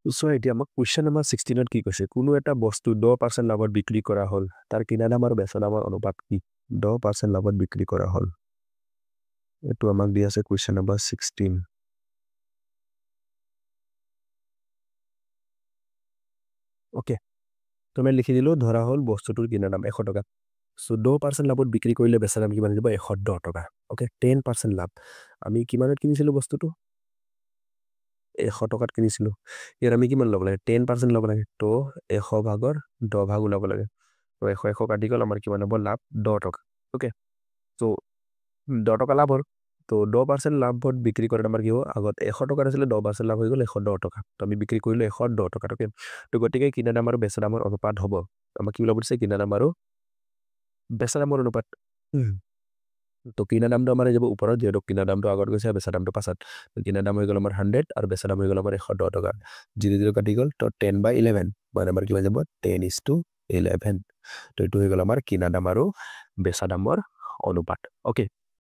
so এতিয়া আমাক question number 16ত কি কৈছে কোনো এটা বস্তু 10% লাভত বিক্ৰী কৰা হ'ল তাৰ কিনা দাম আৰু বেচা দামৰ অনুপাত কি 10% লাভত বিক্ৰী কৰা হ'ল এটো আমাক দি আছে কুৱেশ্যন নম্বৰ 16 ওকে তুমি লিখি দিলো ধৰা হ'ল বস্তুটোৰ কিনা দাম 100 টকা সো 10% লাভত বিক্ৰী কৰিলে বেচা দাম কিমান হ'ব 110 টকা ওকে 10% লাভ আমি কিমানত কিনিছিলো বস্তুটো 100 টকাত কিনিছিলো ইয়াৰ আমি কিমান ল'ব লাগে 10% ল'ব লাগে তো 100 ভাগৰ 10 ভাগ ওলাব লাগে তো 100 কাটি গ'ল আমাৰ কিমান হ'ব লাভ 10 টকা ওকে তো 10 টকা লাভ হ'ল তো 10% লাভত বিক্ৰী কৰাত আমাৰ কি হ'ব আগত 100 টকা আছিলে 10% লাভ হৈ গ'ল 110 টকা তো আমি বিক্ৰী কৰিলো 110 টকা ওকে তো গতিকে কিনা দাম আৰু বেচা দামৰ অনুপাত হ'ব আমাক কি ওলাব দিছে কিনা দাম আৰু বেচা দামৰ অনুপাত তো কিনা দামটো আমাৰ যাব ওপৰত যেটো কিনা দামটো আগত গৈছে বেচা দামটো পাছত কিনা দাম হৈ গ'ল আমাৰ 100 আৰু বেচা দাম হৈ গ'ল আমাৰ 110 টকা 0 কাটি গ'ল তো 10/11 মানে আমাৰ কিমান যাব 10:11 তো এটো হৈ গ'ল আমাৰ কিনা দাম আৰু বেচা দামৰ অনুপাত ওকে